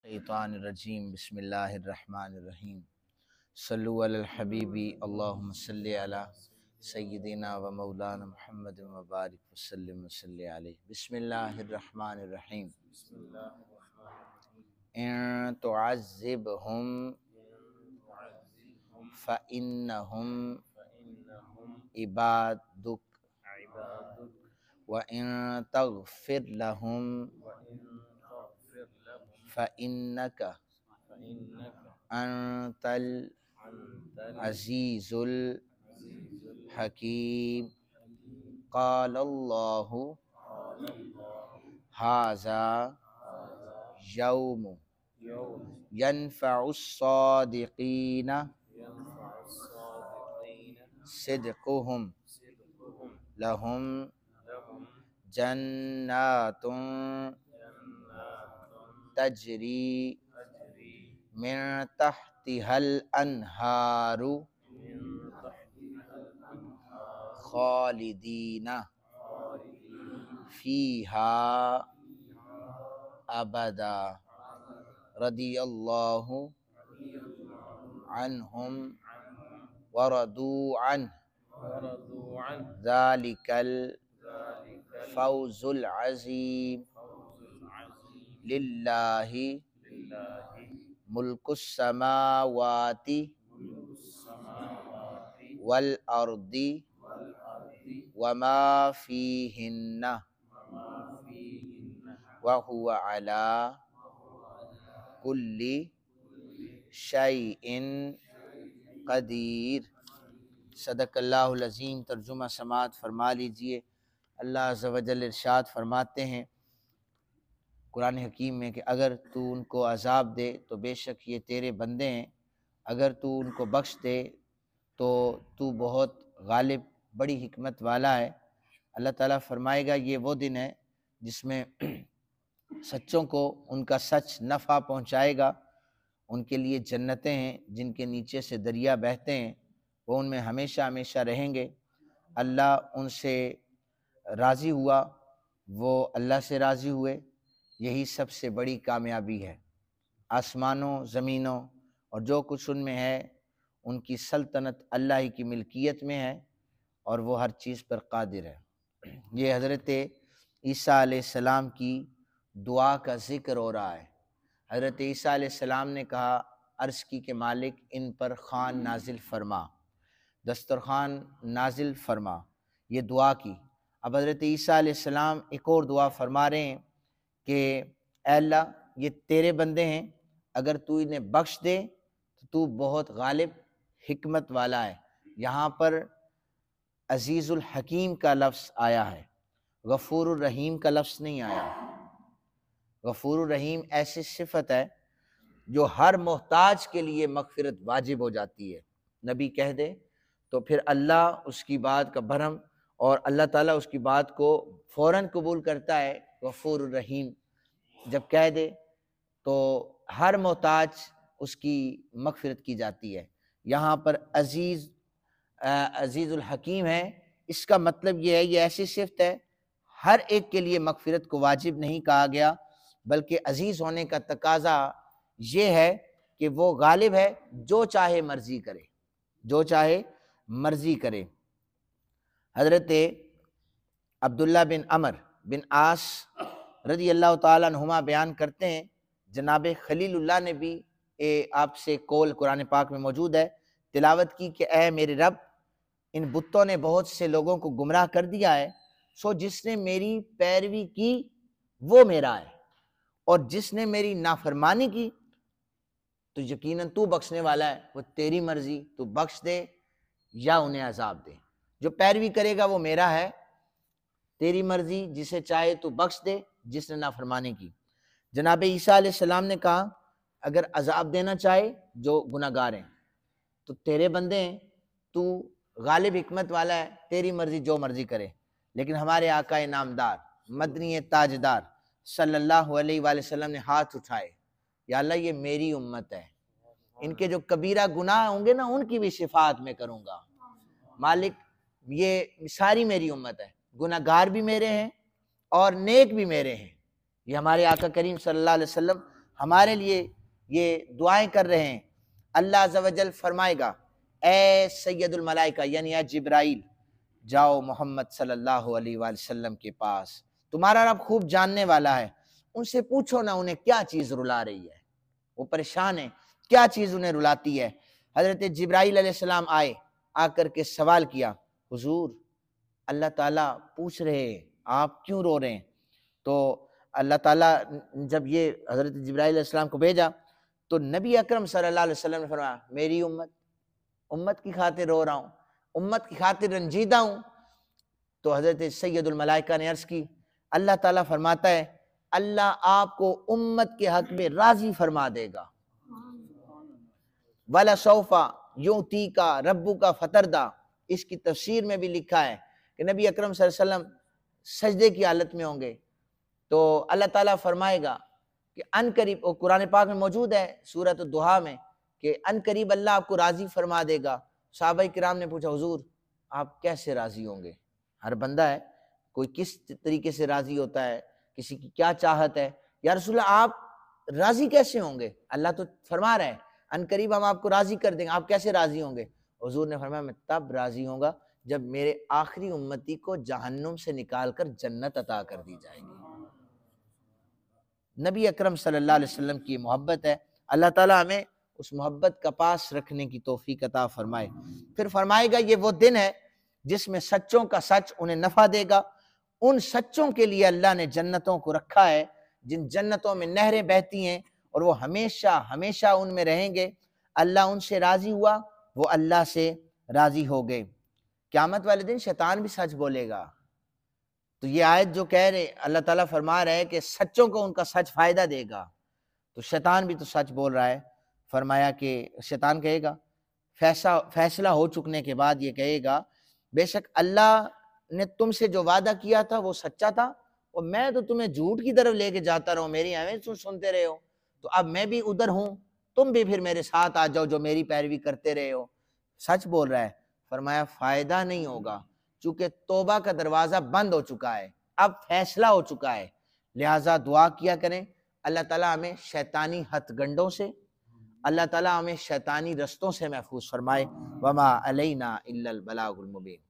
الشیطان الرجیم بسم اللہ الرحمن الرحیم صلو علی الحبیبی اللہم صلی علی سیدنا و مولانا محمد مبارک وسلم وصلی علیہ بسم اللہ الرحمن الرحیم ان تعذبہم فإنہم عبادک وَإِن تَغْفِرْ لَهُمْ فَإِنَّكَ أَنْتَ الْعَزِيزُ الْحَكِيمُ قَالَ اللَّهُ هَذَا يَوْمُ يَنْفَعُ الصَّادِقِينَ صِدْقُهُمْ لَهُمْ جنات تجری من تحتها الانہار خالدین فیہا ابدا رضی اللہ عنہم ورضوا عنہ ذالک الفوز العظیم للہ ملک السماوات والارض وما فیہن وہو علی کل شیء قدیر۔ صدق اللہ العظیم۔ ترجمہ سماعت فرما لیجئے۔ اللہ عز و جل ارشاد فرماتے ہیں قرآن حکیم میں کہ اگر تو ان کو عذاب دے تو بے شک یہ تیرے بندے ہیں، اگر تو ان کو بخش دے تو تو بہت غالب بڑی حکمت والا ہے۔ اللہ تعالیٰ فرمائے گا یہ وہ دن ہے جس میں سچوں کو ان کا سچ نفع پہنچائے گا، ان کے لیے جنتیں ہیں جن کے نیچے سے دریا بہتے ہیں، وہ ان میں ہمیشہ ہمیشہ رہیں گے۔ اللہ ان سے راضی ہوا، وہ اللہ سے راضی ہوئے، یہی سب سے بڑی کامیابی ہے۔ آسمانوں زمینوں اور جو کچھ ان میں ہے ان کی سلطنت اللہ ہی کی ملکیت میں ہے اور وہ ہر چیز پر قادر ہے۔ یہ حضرت عیسیٰ علیہ السلام کی دعا کا ذکر ہو رہا ہے۔ حضرت عیسیٰ علیہ السلام نے کہا عرش کی کہ مالک ان پر خوان نازل فرما، دسترخوان نازل فرما، یہ دعا کی۔ اب حضرت عیسیٰ علیہ السلام ایک اور دعا فرما رہے ہیں کہ اے اللہ یہ تیرے بندے ہیں، اگر تو انہیں بخش دے تو تو بہت غالب حکمت والا ہے۔ یہاں پر عزیز الحکیم کا لفظ آیا ہے، غفور الرحیم کا لفظ نہیں آیا۔ غفور الرحیم ایسی صفت ہے جو ہر محتاج کے لیے مغفرت واجب ہو جاتی ہے۔ نبی کہہ دے تو پھر اللہ اس کی بات کا بھرم اور اللہ تعالیٰ اس کی بات کو فوراً قبول کرتا ہے۔ غفور الرحیم جب کہہ دے تو ہر محتاج اس کی مغفرت کی جاتی ہے۔ یہاں پر عزیز الحکیم ہے، اس کا مطلب یہ ہے یہ ایسی صفت ہے ہر ایک کے لیے مغفرت کو واجب نہیں کہا گیا، بلکہ عزیز ہونے کا تقاضا یہ ہے کہ وہ غالب ہے، جو چاہے مرضی کرے، جو چاہے مرضی کرے۔ حضرت عبداللہ بن عمر بن عاص رضی اللہ تعالیٰ عنہما بیان کرتے ہیں جناب خلیل اللہ نے بھی آپ سے قول قرآن پاک میں موجود ہے تلاوت کی کہ اے میرے رب ان بتوں نے بہت سے لوگوں کو گمراہ کر دیا ہے، سو جس نے میری پیروی کی وہ میرا ہے، اور جس نے میری نافرمانی کی تو یقیناً تو بخشنے والا ہے، وہ تیری مرضی، تو بخش دے یا انہیں عذاب دے۔ جو پیروی کرے گا وہ میرا ہے، تیری مرضی، جسے چاہے تو بخش دے، جس نے نافرمانی کی۔ جناب عیسیٰ علیہ السلام نے کہا اگر عذاب دینا چاہے جو گناہ گار ہیں تو تیرے بندے ہیں، تو غالب حکمت والا ہے، تیری مرضی جو مرضی کرے۔ لیکن ہمارے آقا نامدار مدنی تاجدار صلی اللہ علیہ وآلہ وسلم نے ہاتھ اٹھائے، یا اللہ یہ میری امت ہے، ان کے جو کبیرہ گناہ ہوں گے نا ان کی بھی شفاعت میں کروں گا، مالک یہ ساری میری امت ہے، گناہ گار بھی میرے ہیں اور نیک بھی میرے ہیں۔ یہ ہمارے آقا کریم صلی اللہ علیہ وسلم ہمارے لیے یہ دعائیں کر رہے ہیں۔ اللہ عز و جل فرمائے گا اے سید الملائکہ یعنی اے جبرائیل، جاؤ محمد صلی اللہ علیہ وآلہ وسلم کے پاس، تمہارا رب خوب جاننے والا ہے، ان سے پوچھو نا انہیں کیا چیز رلا رہی ہے، وہ پریشان ہیں، کیا چیز انہیں رلاتی ہے۔ حضرت جبرائیل علیہ السلام آئے، آ کر کے سوال کیا، حضور اللہ تعالیٰ پوچھ رہے ہیں آپ کیوں رو رہے ہیں؟ تو اللہ تعالیٰ جب یہ حضرت جبرائیل علیہ السلام کو بھیجا تو نبی اکرم صلی اللہ علیہ وسلم نے فرمایا میری امت کی خاطر رو رہا ہوں، امت کی خاطر رنجیدہ ہوں۔ تو حضرت سید الملائکہ نے عرض کی، اللہ تعالیٰ فرماتا ہے اللہ آپ کو امت کے حق میں راضی فرما دے گا۔ وَلَسَوْفَ يُعْتِيكَ رَبُّكَ فَتَرْضَىٰ، اس کی تفسیر میں بھی لکھا ہے کہ نبی اکرم صلی اللہ علیہ وسلم سجدے کی حالت میں ہوں گے تو اللہ تعالیٰ فرمائے گا کہ ان قریب، وہ قرآن پاک میں موجود ہے سورۃ الضحیٰ میں، کہ ان قریب اللہ آپ کو راضی فرما دے گا۔ صحابہ کرام نے پوچھا حضور آپ کیسے راضی ہوں گے؟ ہر بندہ ہے، کوئی کس طریقے سے راضی ہوتا ہے، کسی کی کیا چاہت ہے، یا رسول اللہ آپ راضی کیسے ہوں گے؟ اللہ تو فرما رہا ہے ان قریب ہم آپ کو راضی کر دیں گے، آپ کیسے راضی ہوں گے؟ حضور نے فرمایا میں تب راضی ہوں گا جب میرے آخری امتی کو جہنم سے نکال کر جنت عطا کر دی جائے گی۔ نبی اکرم صلی اللہ علیہ وسلم کی محبت ہے، اللہ تعالیٰ ہمیں اس محبت کا پاس رکھنے کی توفیق عطا فرمائے۔ پھر فرمائے گا یہ وہ دن ہے جس میں سچوں کا سچ انہیں نفع دے گا، ان سچوں کے لیے اللہ نے جنتوں کو رکھا ہے جن جنتوں میں نہریں بہتی ہیں اور وہ ہمیشہ ہمیشہ ان میں رہیں گے۔ اللہ ان سے راضی ہوا، وہ اللہ سے راضی ہو گئے۔ قیامت والے دن شیطان بھی سچ بولے گا۔ تو یہ آیت جو کہہ رہے اللہ تعالیٰ فرما رہے ہیں کہ سچوں کو ان کا سچ فائدہ دے گا، تو شیطان بھی تو سچ بول رہا ہے۔ فرمایا کہ شیطان کہے گا فیصلہ ہو چکنے کے بعد یہ کہے گا بے شک اللہ نے تم سے جو وعدہ کیا تھا وہ سچا تھا، اور میں تو تمہیں جھوٹ کی طرف لے کے جاتا رہا ہوں، میری ایویں تم سنتے رہے ہو، تو اب میں بھی ادھر ہوں، تم بھی پھر میرے ساتھ آ جاؤ جو میری پیروی کرتے رہے ہو۔ سچ بول رہا ہے۔ فرمایا فائدہ نہیں ہوگا، چونکہ توبہ کا دروازہ بند ہو چکا ہے، اب فیصلہ ہو چکا ہے، لہٰذا دعا کیا کریں اللہ تعالیٰ ہمیں شیطانی ہتھ گنڈوں سے، اللہ تعالیٰ ہمیں شیطانی رستوں سے محفوظ فرمائے۔ وما علینا الا البلاغ المبین۔